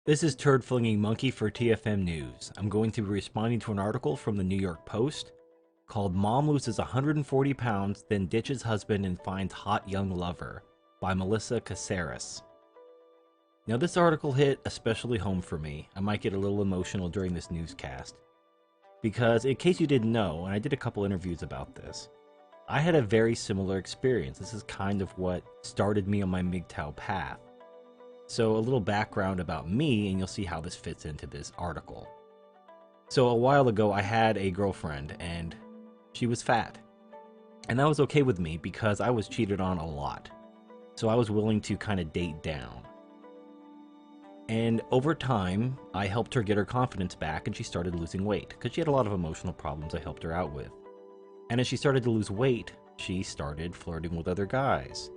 This is Turd Flinging Monkey for TFM News. I'm going to be responding to an article from the New York Post called Mom Loses 140 Pounds, Then Ditches Husband and Finds Hot Young Lover by Melissa Caceres. Now, this article hit especially home for me. I might get a little emotional during this newscast. Because, in case you didn't know, and I did a couple interviews about this, I had a very similar experience. This is kind of what started me on my MGTOW path. So a little background about me, and you'll see how this fits into this article. So a while ago, I had a girlfriend, and she was fat. And that was okay with me because I was cheated on a lot. So I was willing to kind of date down. And over time, I helped her get her confidence back, and she started losing weight because she had a lot of emotional problems I helped her out with. And as she started to lose weight, she started flirting with other guys.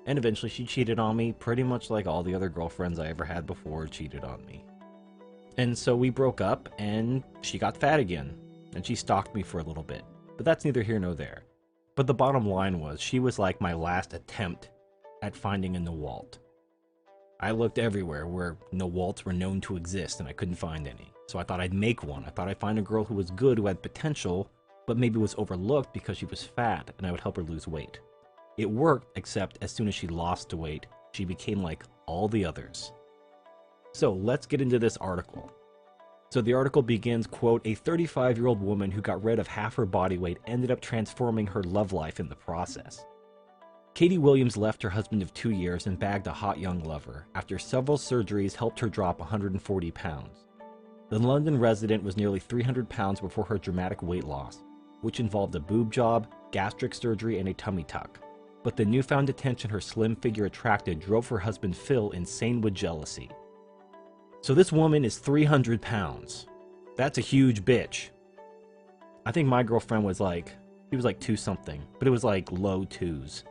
And eventually she cheated on me, pretty much like all the other girlfriends I ever had before cheated on me. And so we broke up, and she got fat again, and she stalked me for a little bit. But that's neither here nor there. But the bottom line was, she was like my last attempt at finding a Nawalt. I looked everywhere where Nawalts were known to exist, and I couldn't find any. So I thought I'd make one. I thought I'd find a girl who was good, who had potential, but maybe was overlooked because she was fat, and I would help her lose weight. It worked, except as soon as she lost the weight, she became like all the others. So let's get into this article. So the article begins, quote, a 35-year-old woman who got rid of half her body weight ended up transforming her love life in the process. Katie Williams left her husband of 2 years and bagged a hot young lover. After several surgeries helped her drop 140 pounds. The London resident was nearly 300 pounds before her dramatic weight loss, which involved a boob job, gastric surgery, and a tummy tuck. But the newfound attention her slim figure attracted drove her husband Phil insane with jealousy. So this woman is 300 pounds. That's a huge bitch. I think my girlfriend was like, she was like 2 something, but it was like low 2s.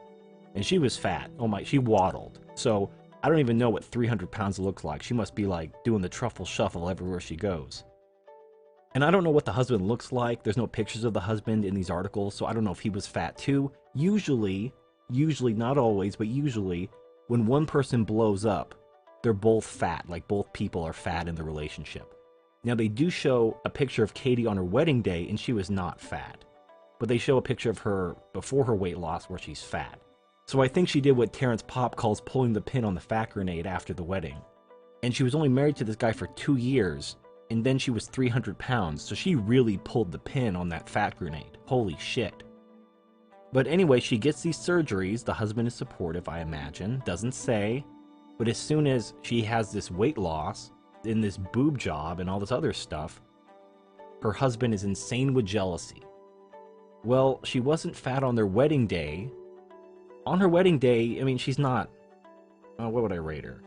And she was fat. Oh my, she waddled. So I don't even know what 300 pounds looks like. She must be like doing the truffle shuffle everywhere she goes. And I don't know what the husband looks like. There's no pictures of the husband in these articles, so I don't know if he was fat too. Usually, not always, but usually, when one person blows up, they're both fat, like both people are fat in the relationship. Now, they do show a picture of Katie on her wedding day, and she was not fat. But they show a picture of her before her weight loss where she's fat. So I think she did what Terrence Popp calls pulling the pin on the fat grenade after the wedding. And she was only married to this guy for 2 years, and then she was 300 pounds, so she really pulled the pin on that fat grenade. Holy shit. But anyway, she gets these surgeries. The husband is supportive, I imagine. Doesn't say. But as soon as she has this weight loss, in this boob job and all this other stuff, her husband is insane with jealousy. Well, she wasn't fat on their wedding day. On her wedding day, I mean, she's not... what would I rate her?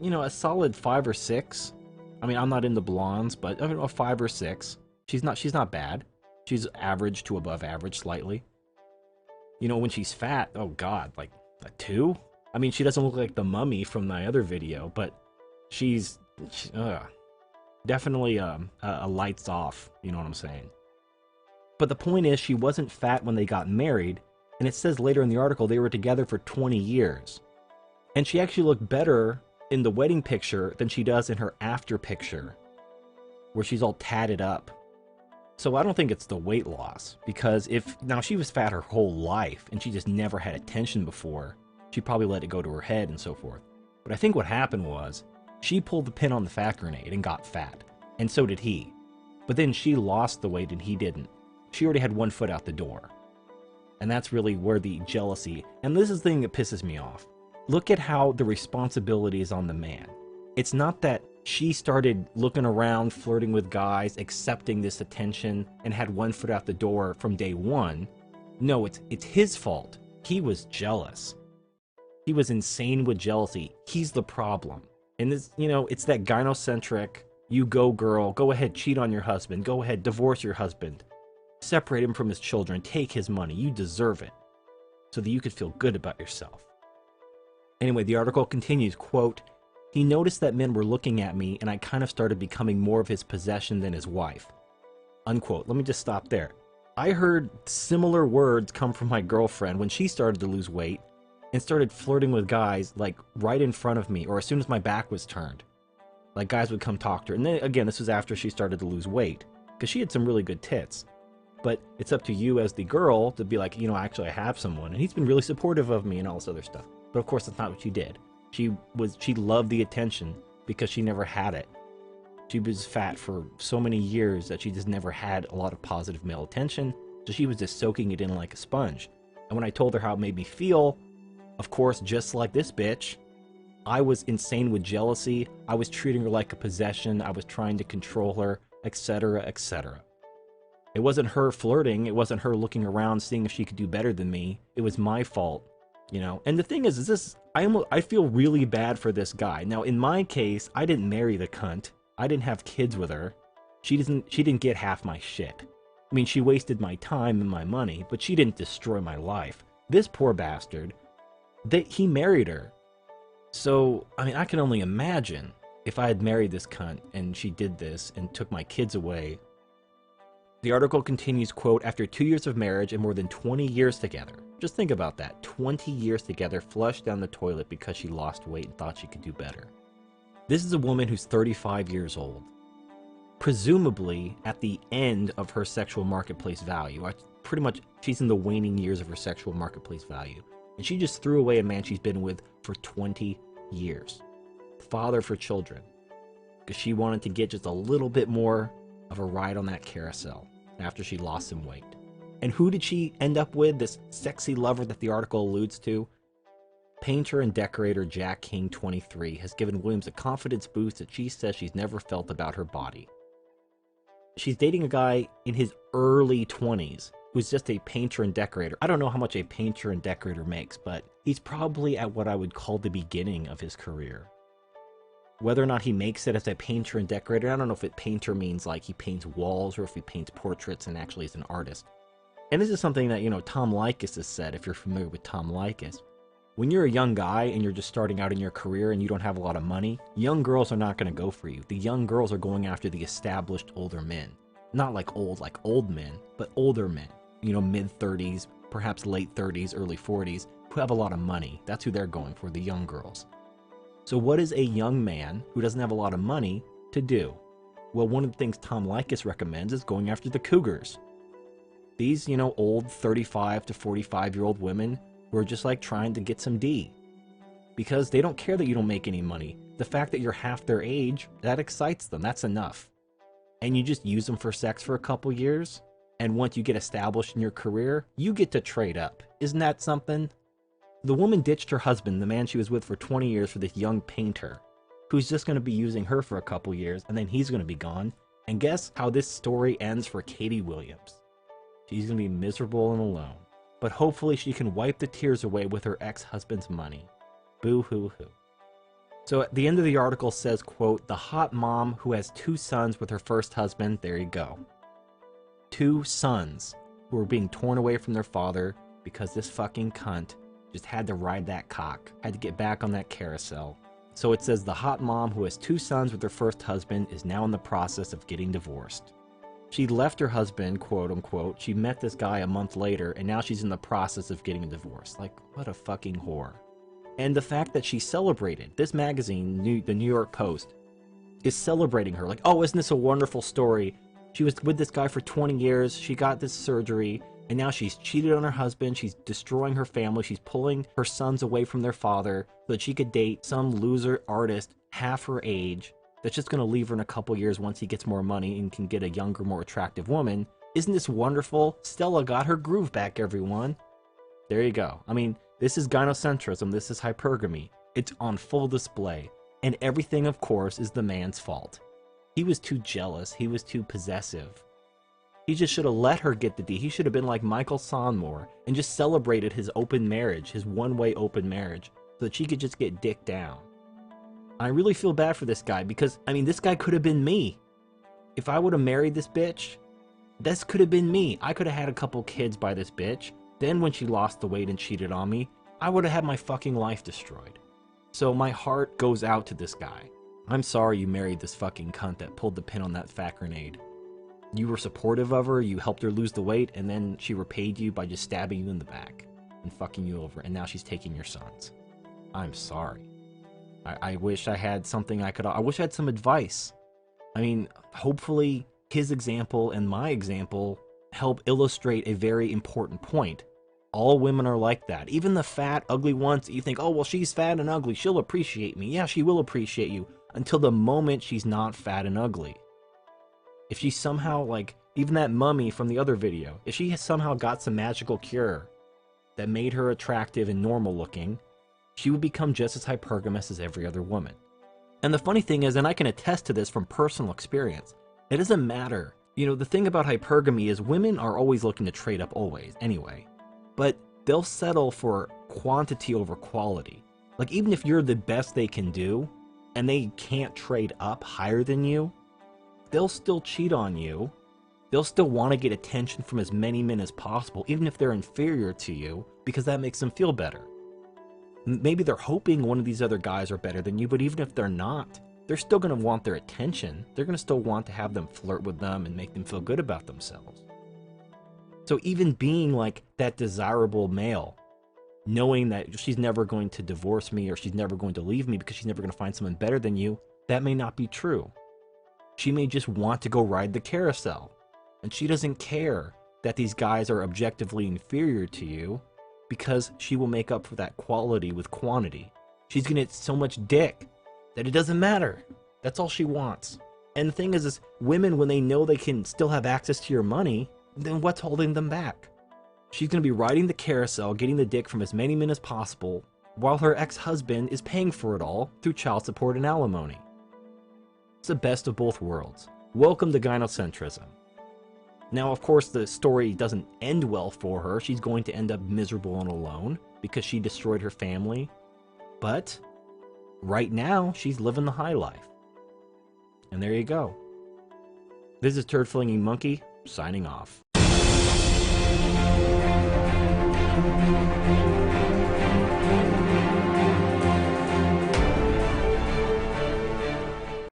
You know, a solid 5 or 6. I mean, I'm not into blondes, but I don't know, a 5 or 6. She's not bad. She's average to above average slightly. You know, when she's fat, oh god, like a 2? I mean, she doesn't look like the mummy from my other video, but she's definitely a lights off, you know what I'm saying? But the point is, she wasn't fat when they got married, and it says later in the article they were together for 20 years. And she actually looked better in the wedding picture than she does in her after picture, where she's all tatted up. So I don't think it's the weight loss, because if now she was fat her whole life and she just never had attention before, she probably let it go to her head and so forth. But I think what happened was she pulled the pin on the fat grenade and got fat, and so did he. But then she lost the weight and he didn't. She already had one foot out the door. And that's really where the jealousy, and this is the thing that pisses me off. Look at how the responsibility is on the man. It's not that she started looking around, flirting with guys, accepting this attention, and had one foot out the door from day one. No, it's his fault. He was jealous. He was insane with jealousy. He's the problem. And this, you know, it's that gynocentric, you go girl, go ahead, cheat on your husband, go ahead, divorce your husband. Separate him from his children, take his money, you deserve it. So that you could feel good about yourself. Anyway, the article continues, quote, he noticed that men were looking at me and I kind of started becoming more of his possession than his wife. Unquote. Let me just stop there. I heard similar words come from my girlfriend when she started to lose weight, and started flirting with guys like right in front of me or as soon as my back was turned. Like guys would come talk to her. And then again, this was after she started to lose weight because she had some really good tits. But it's up to you as the girl to be like, actually I have someone. And he's been really supportive of me and all this other stuff. But of course, that's not what she did. She loved the attention because she never had it. She was fat for so many years that she just never had a lot of positive male attention. So she was just soaking it in like a sponge. And when I told her how it made me feel, of course, just like this bitch, I was insane with jealousy. I was treating her like a possession. I was trying to control her, etc., etc. It wasn't her flirting. It wasn't her looking around, seeing if she could do better than me. It was my fault, And the thing is this, I feel really bad for this guy. Now, in my case, I didn't marry the cunt. I didn't have kids with her. She didn't get half my shit. I mean, she wasted my time and my money, but she didn't destroy my life. This poor bastard, he married her. So, I mean, I can only imagine if I had married this cunt and she did this and took my kids away. The article continues, quote, after 2 years of marriage and more than 20 years together. Just think about that. 20 years together, flushed down the toilet because she lost weight and thought she could do better. This is a woman who's 35 years old. Presumably at the end of her sexual marketplace value. Pretty much, she's in the waning years of her sexual marketplace value. And she just threw away a man she's been with for 20 years. Father for children. Because she wanted to get just a little bit more of a ride on that carousel after she lost some weight. And who did she end up with, this sexy lover that the article alludes to? Painter and decorator Jack King, 23, has given Williams a confidence boost that she says she's never felt about her body. She's dating a guy in his early 20s who's just a painter and decorator. I don't know how much a painter and decorator makes, but he's probably at what I would call the beginning of his career. Whether or not he makes it as a painter and decorator, I don't know if painter means like he paints walls or if he paints portraits and actually is an artist. And this is something that, Tom Leykis has said, if you're familiar with Tom Leykis. When you're a young guy and you're just starting out in your career and you don't have a lot of money, young girls are not going to go for you. The young girls are going after the established older men. Not like old men, but older men. Mid-30s, perhaps late 30s, early 40s, who have a lot of money. That's who they're going for, the young girls. So what is a young man who doesn't have a lot of money to do? Well, one of the things Tom Leykis recommends is going after the cougars. These, old 35 to 45-year-old women who are just like trying to get some D. Because they don't care that you don't make any money. The fact that you're half their age, that excites them. That's enough. And you just use them for sex for a couple years, and once you get established in your career, you get to trade up. Isn't that something? The woman ditched her husband, the man she was with for 20 years, for this young painter, who's just going to be using her for a couple years, and then he's going to be gone. And guess how this story ends for Katie Williams? She's going to be miserable and alone. But hopefully she can wipe the tears away with her ex-husband's money. Boo-hoo-hoo. So at the end of the article says, quote, the hot mom who has 2 sons with her first husband, there you go. 2 sons who are being torn away from their father because this fucking cunt just had to ride that cock, had to get back on that carousel. So it says the hot mom who has 2 sons with her first husband is now in the process of getting divorced. She left her husband, quote unquote. She met this guy a month later, and now she's in the process of getting a divorce. Like, what a fucking whore. And the fact that she celebrated, this magazine, the New York Post, is celebrating her. Like, oh, isn't this a wonderful story? She was with this guy for 20 years. She got this surgery, and now she's cheated on her husband. She's destroying her family. She's pulling her sons away from their father so that she could date some loser artist half her age that's just going to leave her in a couple years once he gets more money and can get a younger, more attractive woman. Isn't this wonderful? Stella got her groove back, everyone. There you go. I mean, this is gynocentrism. This is hypergamy. It's on full display. And everything, of course, is the man's fault. He was too jealous. He was too possessive. He just should have let her get the D. He should have been like Michael Sonmore and just celebrated his open marriage, his one-way open marriage, so that she could just get dick down. I really feel bad for this guy because, I mean, this guy could have been me. If I would have married this bitch, this could have been me. I could have had a couple kids by this bitch. Then when she lost the weight and cheated on me, I would have had my fucking life destroyed. So my heart goes out to this guy. I'm sorry you married this fucking cunt that pulled the pin on that fat grenade. You were supportive of her, you helped her lose the weight, and then she repaid you by just stabbing you in the back. and fucking you over, and now she's taking your sons. I'm sorry. I wish I had something I wish I had some advice. I mean, hopefully his example and my example help illustrate a very important point. All women are like that. Even the fat, ugly ones, you think, oh, well, she's fat and ugly, she'll appreciate me. Yeah, she will appreciate you until the moment she's not fat and ugly. If she somehow, like, even that mummy from the other video, if she has somehow got some magical cure that made her attractive and normal looking, she would become just as hypergamous as every other woman. And the funny thing is, and I can attest to this from personal experience, it doesn't matter. You know, the thing about hypergamy is women are always looking to trade up always, anyway. But they'll settle for quantity over quality. Like, even if you're the best they can do, and they can't trade up higher than you, they'll still cheat on you. They'll still want to get attention from as many men as possible, even if they're inferior to you, because that makes them feel better. Maybe they're hoping one of these other guys are better than you, but even if they're not, they're still going to want their attention. They're going to still want to have them flirt with them and make them feel good about themselves. So even being like that desirable male, knowing that she's never going to divorce me or she's never going to leave me because she's never going to find someone better than you, that may not be true. She may just want to go ride the carousel. And she doesn't care that these guys are objectively inferior to you because she will make up for that quality with quantity. She's going to get so much dick that it doesn't matter. That's all she wants. And the thing is women, when they know they can still have access to your money, then what's holding them back? She's going to be riding the carousel, getting the dick from as many men as possible, while her ex-husband is paying for it all through child support and alimony. It's the best of both worlds. Welcome to gynocentrism. Now, of course, the story doesn't end well for her. She's going to end up miserable and alone because she destroyed her family. But right now, she's living the high life. And there you go. This is Turd Flinging Monkey, signing off.